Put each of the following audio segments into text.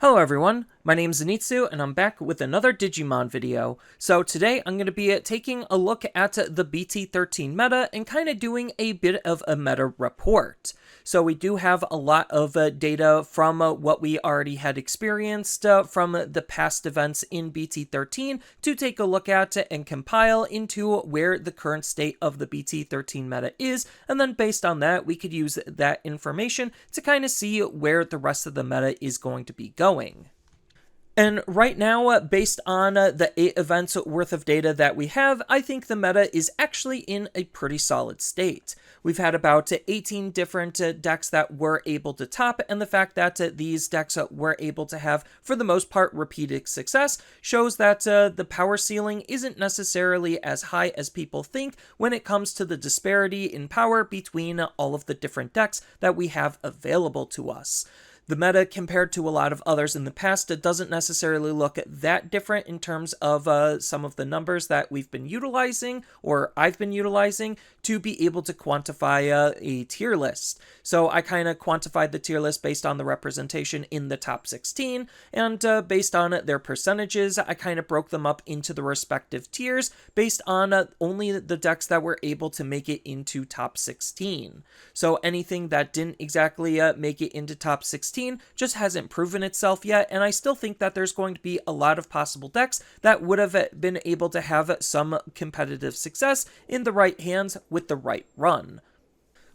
Hello everyone, my name is Zenitsu and I'm back with another Digimon video. So today I'm going to be taking a look at the BT13 meta and kind of doing a bit of a meta report. So we do have a lot of data from what we already had experienced from the past events in BT13 to take a look at and compile into where the current state of the BT13 meta is, and then based on that we could use that information to kind of see where the rest of the meta is going to be going. And right now, based on the 8 events worth of data that we have, I think the meta is actually in a pretty solid state. We've had about 18 different decks that were able to top, and the fact that these decks were able to have, for the most part, repeated success shows that the power ceiling isn't necessarily as high as people think when it comes to the disparity in power between all of the different decks that we have available to us. The meta, compared to a lot of others in the past, doesn't necessarily look that different in terms of some of the numbers that we've been utilizing, or I've been utilizing, to be able to quantify a tier list. So I kind of quantified the tier list based on the representation in the top 16, and based on their percentages, I kind of broke them up into the respective tiers based on only the decks that were able to make it into top 16. So anything that didn't exactly make it into top 16 just hasn't proven itself yet, and I still think that there's going to be a lot of possible decks that would have been able to have some competitive success in the right hands with the right run.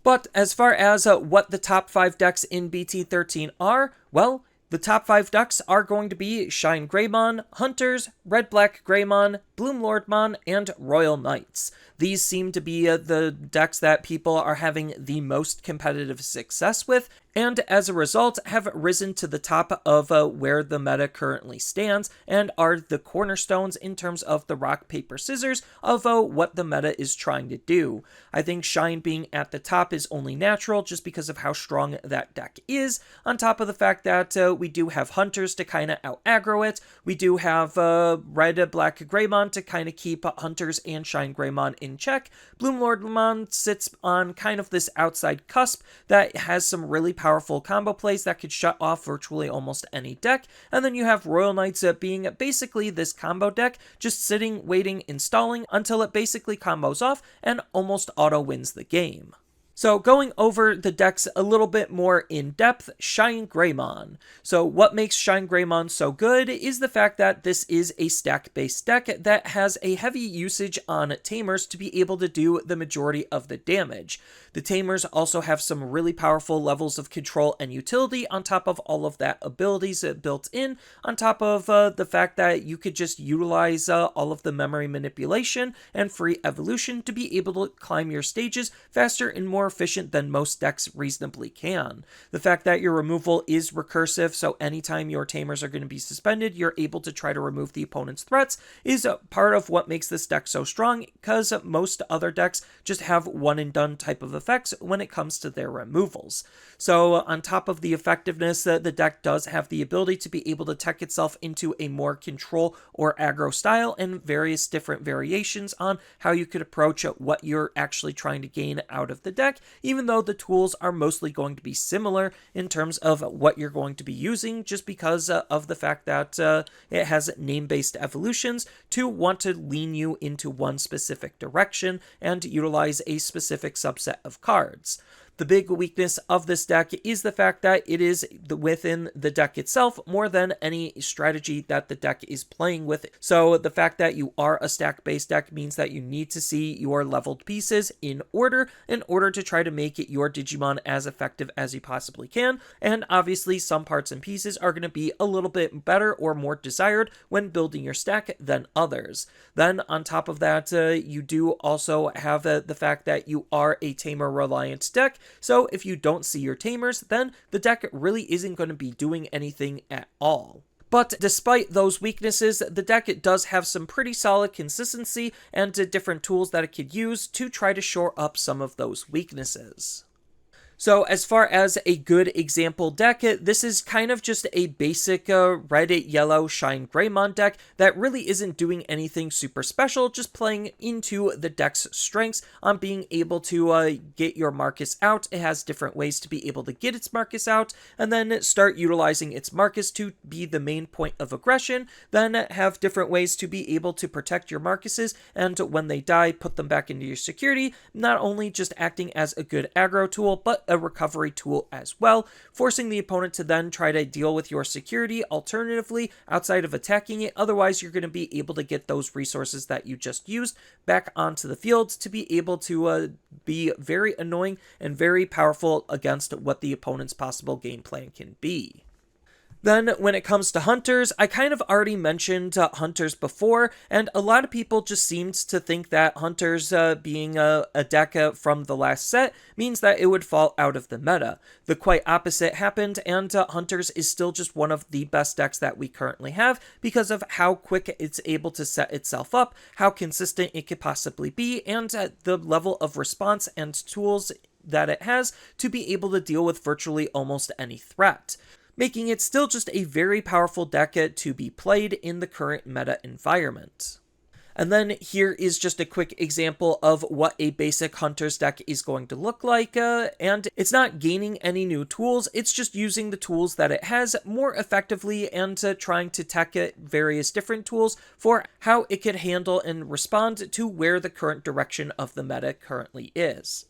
But as far as what the top 5 decks in BT13 are, well, the top 5 decks are going to be ShineGreymon, Hunters, Red-Black Greymon, BloomLordmon, and Royal Knights. These seem to be the decks that people are having the most competitive success with, and as a result have risen to the top of where the meta currently stands, and are the cornerstones in terms of the rock, paper, scissors of what the meta is trying to do. I think Shine being at the top is only natural just because of how strong that deck is, on top of the fact that we do have Hunters to kind of out-aggro it, we do have Red-Black Greymon to kind of keep Hunters and ShineGreymon in check. BloomLordmon sits on kind of this outside cusp that has some really powerful combo plays that could shut off virtually almost any deck, and then you have Royal Knights being basically this combo deck, just sitting, waiting, installing until it basically combos off and almost auto wins the game. So going over the decks a little bit more in depth, ShineGreymon. So what makes ShineGreymon so good is the fact that this is a stack-based deck that has a heavy usage on Tamers to be able to do the majority of the damage. The Tamers also have some really powerful levels of control and utility on top of all of that abilities built in, on top of the fact that you could just utilize all of the memory manipulation and free evolution to be able to climb your stages faster and more efficient than most decks reasonably can. The fact that your removal is recursive, so anytime your Tamers are going to be suspended, you're able to try to remove the opponent's threats, is part of what makes this deck so strong, because most other decks just have one and done type of effects when it comes to their removals. So on top of the effectiveness, the deck does have the ability to be able to tech itself into a more control or aggro style, and various different variations on how you could approach what you're actually trying to gain out of the deck, even though the tools are mostly going to be similar in terms of what you're going to be using, just because of the fact that it has name-based evolutions to want to lean you into one specific direction and utilize a specific subset of cards. The big weakness of this deck is the fact that it is within the deck itself more than any strategy that the deck is playing with. So the fact that you are a stack-based deck means that you need to see your leveled pieces in order to try to make it your Digimon as effective as you possibly can. And obviously some parts and pieces are going to be a little bit better or more desired when building your stack than others. Then on top of that, you do also have the fact that you are a Tamer-reliant deck. So if you don't see your Tamers, then the deck really isn't going to be doing anything at all. But despite those weaknesses, the deck does have some pretty solid consistency and different tools that it could use to try to shore up some of those weaknesses. So as far as a good example deck, this is kind of just a basic red-yellow ShineGreymon deck that really isn't doing anything super special, just playing into the deck's strengths on being able to get your Marcus out. It has different ways to be able to get its Marcus out, and then start utilizing its Marcus to be the main point of aggression, then have different ways to be able to protect your Marcuses, and when they die, put them back into your security, not only just acting as a good aggro tool, but a recovery tool as well, forcing the opponent to then try to deal with your security alternatively outside of attacking it. Otherwise, you're going to be able to get those resources that you just used back onto the field to be able to be very annoying and very powerful against what the opponent's possible game plan can be. Then, when it comes to hunters, I kind of already mentioned hunters before, and a lot of people just seemed to think that hunters being a deck from the last set means that it would fall out of the meta. The quite opposite happened, and hunters is still just one of the best decks that we currently have because of how quick it's able to set itself up, how consistent it could possibly be, and the level of response and tools that it has to be able to deal with virtually almost any threat, making it still just a very powerful deck to be played in the current meta environment. And then here is just a quick example of what a basic Hunter's deck is going to look like, and it's not gaining any new tools, it's just using the tools that it has more effectively and trying to tech it various different tools for how it could handle and respond to where the current direction of the meta currently is.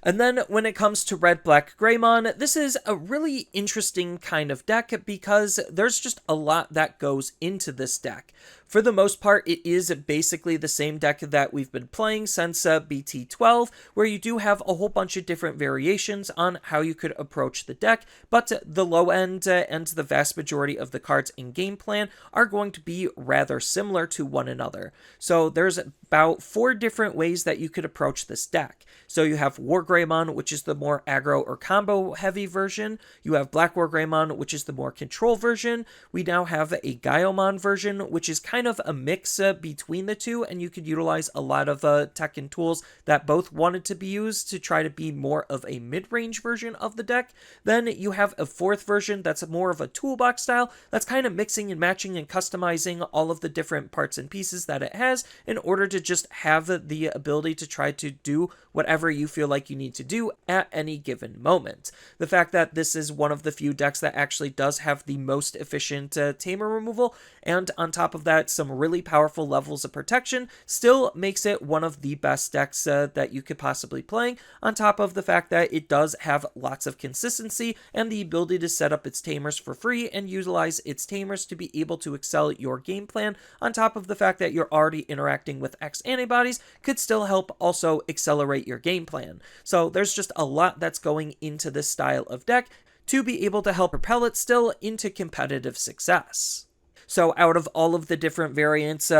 And then when it comes to Red-Black Greymon, this is a really interesting kind of deck because there's just a lot that goes into this deck. For the most part, it is basically the same deck that we've been playing since BT12, where you do have a whole bunch of different variations on how you could approach the deck, but the low end and the vast majority of the cards in game plan are going to be rather similar to one another. So there's about 4 different ways that you could approach this deck. So you have War Greymon, which is the more aggro or combo heavy version. You have Black War Greymon, which is the more control version. We now have a Gaiomon version, which is kind of a mix between the two, and you could utilize a lot of tech and tools that both wanted to be used to try to be more of a mid-range version of the deck. Then you have a 4th version that's more of a toolbox style, that's kind of mixing and matching and customizing all of the different parts and pieces that it has in order to just have the ability to try to do whatever you feel like you need to do at any given moment. The fact that this is one of the few decks that actually does have the most efficient tamer removal, and on top of that, some really powerful levels of protection, still makes it one of the best decks that you could possibly play, on top of the fact that it does have lots of consistency and the ability to set up its tamers for free and utilize its tamers to be able to excel your game plan, on top of the fact that you're already interacting with X antibodies, could still help also accelerate your game plan. So there's just a lot that's going into this style of deck to be able to help propel it still into competitive success. So out of all of the different variants,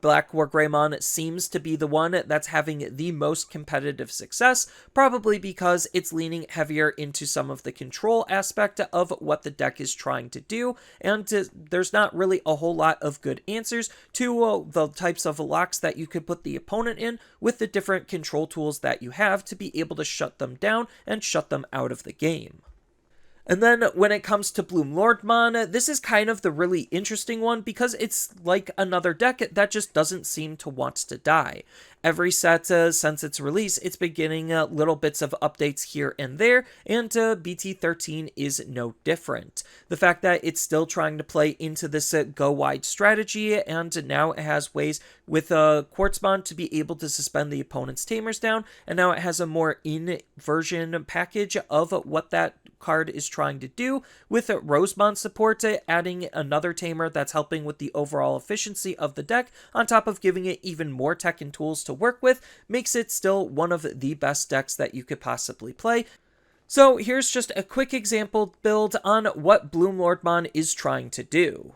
Black War Greymon seems to be the one that's having the most competitive success, probably because it's leaning heavier into some of the control aspect of what the deck is trying to do, and there's not really a whole lot of good answers to the types of locks that you could put the opponent in with the different control tools that you have to be able to shut them down and shut them out of the game. And then when it comes to BloomLordmon, this is kind of the really interesting one because it's like another deck that just doesn't seem to want to die. Every set since its release, it's been getting little bits of updates here and there, and BT13 is no different. The fact that it's still trying to play into this go-wide strategy, and now it has ways with Quartzmon to be able to suspend the opponent's tamers down, and now it has a more in-version package of what that card is trying to do, with Rosemon support adding another tamer that's helping with the overall efficiency of the deck, on top of giving it even more tech and tools to work with, makes it still one of the best decks that you could possibly play. So here's just a quick example build on what BloomLordmon is trying to do.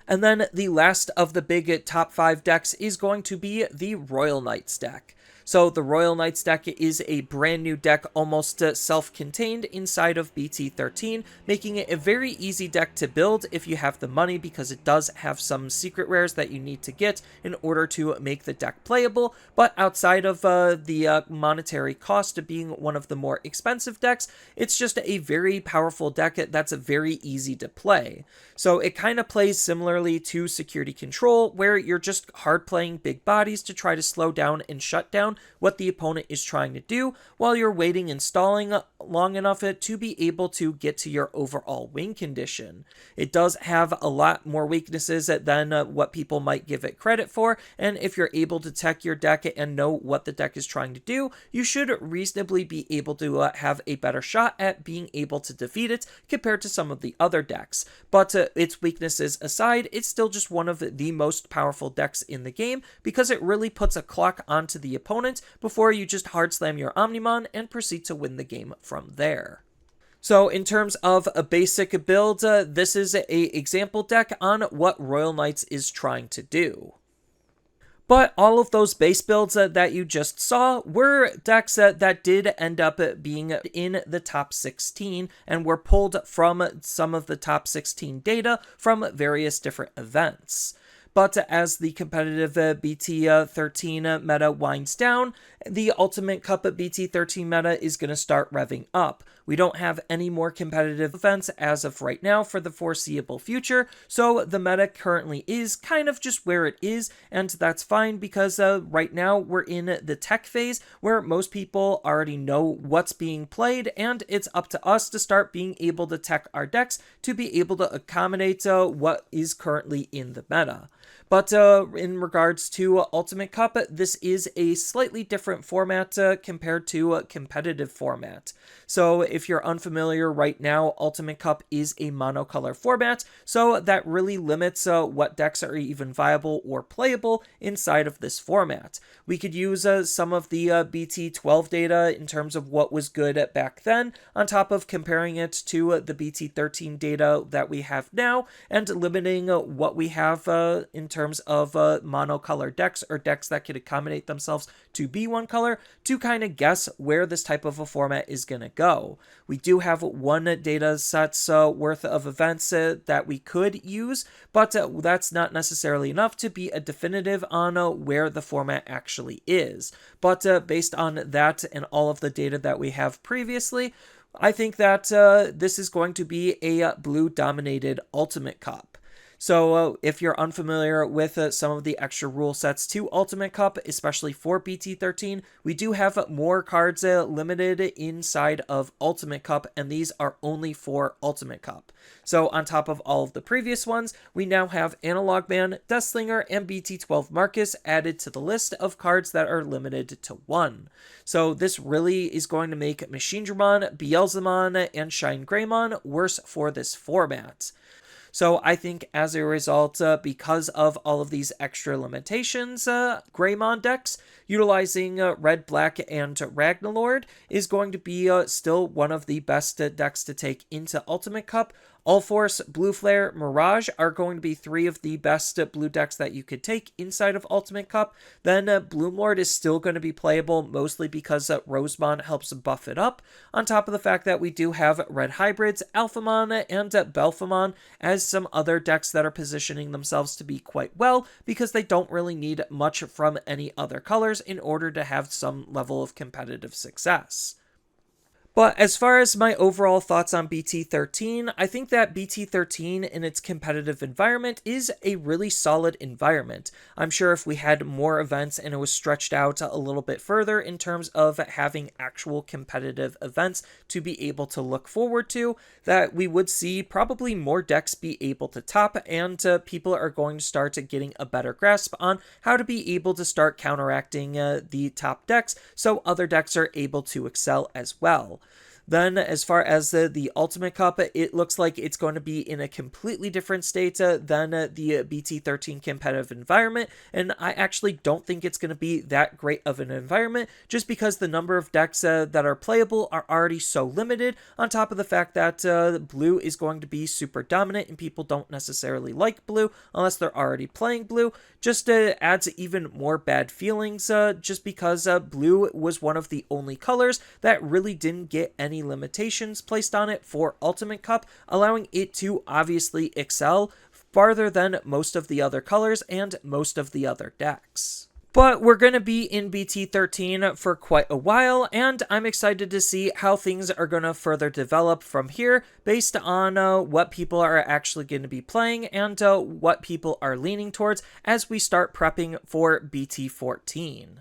And then the last of the big top 5 decks is going to be the Royal Knights deck. So the Royal Knights deck is a brand new deck, almost self-contained inside of BT13, making it a very easy deck to build if you have the money, because it does have some secret rares that you need to get in order to make the deck playable. But outside of the monetary cost of being one of the more expensive decks, it's just a very powerful deck that's very easy to play. So it kind of plays similarly to Security Control, where you're just hard playing big bodies to try to slow down and shut down what the opponent is trying to do, while you're waiting and stalling long enough to be able to get to your overall win condition. It does have a lot more weaknesses than what people might give it credit for, and if you're able to tech your deck and know what the deck is trying to do, you should reasonably be able to have a better shot at being able to defeat it compared to some of the other decks. But its weaknesses aside, it's still just one of the most powerful decks in the game, because it really puts a clock onto the opponent before you just hard slam your Omnimon and proceed to win the game from there. So in terms of a basic build, this is a example deck on what Royal Knights is trying to do. But all of those base builds that you just saw were decks that did end up being in the top 16 and were pulled from some of the top 16 data from various different events. But as the competitive BT13 meta winds down, the Ultimate Cup BT13 meta is going to start revving up. We don't have any more competitive events as of right now for the foreseeable future, so the meta currently is kind of just where it is, and that's fine, because right now we're in the tech phase where most people already know what's being played, and it's up to us to start being able to tech our decks to be able to accommodate what is currently in the meta. But in regards to Ultimate Cup, this is a slightly different format compared to a competitive format. So if you're unfamiliar right now, Ultimate Cup is a monocolor format, so that really limits what decks are even viable or playable inside of this format. We could use some of the BT12 data in terms of what was good back then, on top of comparing it to the BT13 data that we have now, and limiting what we have in terms of monocolor decks, or decks that could accommodate themselves to be one color, to kind of guess where this type of a format is going to go. We do have one data set's worth of events that we could use, but that's not necessarily enough to be a definitive on where the format actually is. But based on that and all of the data that we have previously, I think that this is going to be a blue-dominated Ultimate Cup. So if you're unfamiliar with some of the extra rule sets to Ultimate Cup, especially for BT13, we do have more cards limited inside of Ultimate Cup, and these are only for Ultimate Cup. So on top of all of the previous ones, we now have Analog Man, Deathslinger, and BT12 Marcus added to the list of cards that are limited to 1. So this really is going to make MachineDramon, Beelzemon, and ShineGreymon worse for this format. So I think as a result, because of all of these extra limitations, Greymon decks utilizing Red, Black, and Ragnalord is going to be still one of the best decks to take into Ultimate Cup. All Force, Blue Flare, Mirage are going to be 3 of the best blue decks that you could take inside of Ultimate Cup. Then BloomLord is still going to be playable, mostly because Rosemon helps buff it up, on top of the fact that we do have Red Hybrids, Alphamon, and Belphamon as some other decks that are positioning themselves to be quite well, because they don't really need much from any other colors in order to have some level of competitive success. But as far as my overall thoughts on BT13, I think that BT13 in its competitive environment is a really solid environment. I'm sure if we had more events and it was stretched out a little bit further in terms of having actual competitive events to be able to look forward to, that we would see probably more decks be able to top, and people are going to start getting a better grasp on how to be able to start counteracting the top decks, so other decks are able to excel as well. Then as far as the Ultimate Cup, it looks like it's going to be in a completely different state than the BT13 competitive environment, and I actually don't think it's going to be that great of an environment just because the number of decks that are playable are already so limited, on top of the fact that blue is going to be super dominant and people don't necessarily like blue unless they're already playing blue. Just adds even more bad feelings just because blue was one of the only colors that really didn't get any limitations placed on it for Ultimate Cup, allowing it to obviously excel farther than most of the other colors and most of the other decks. But we're going to be in BT13 for quite a while, and I'm excited to see how things are going to further develop from here based on what people are actually going to be playing and what people are leaning towards as we start prepping for BT14.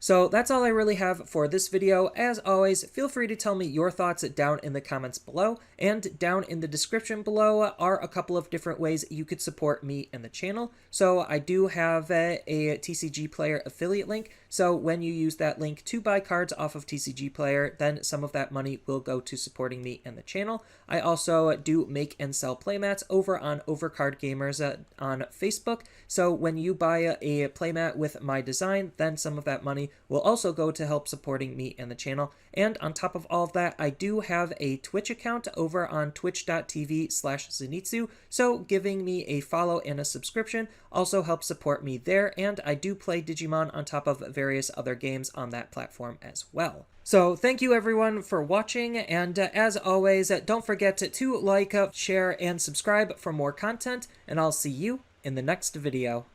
So that's all I really have for this video. As always, feel free to tell me your thoughts down in the comments below, and down in the description below are a couple of different ways you could support me and the channel. So I do have a TCG Player affiliate link, so when you use that link to buy cards off of TCG Player, then some of that money will go to supporting me and the channel. I also do make and sell playmats over on Overcard Gamers on Facebook, so when you buy a playmat with my design, then some of that money will also go to help supporting me and the channel. And on top of all of that, I do have a Twitch account over on twitch.tv/Zenitsu, so giving me a follow and a subscription also helps support me there, and I do play Digimon on top of various other games on that platform as well. So thank you everyone for watching, and as always, don't forget to like, share, and subscribe for more content, and I'll see you in the next video.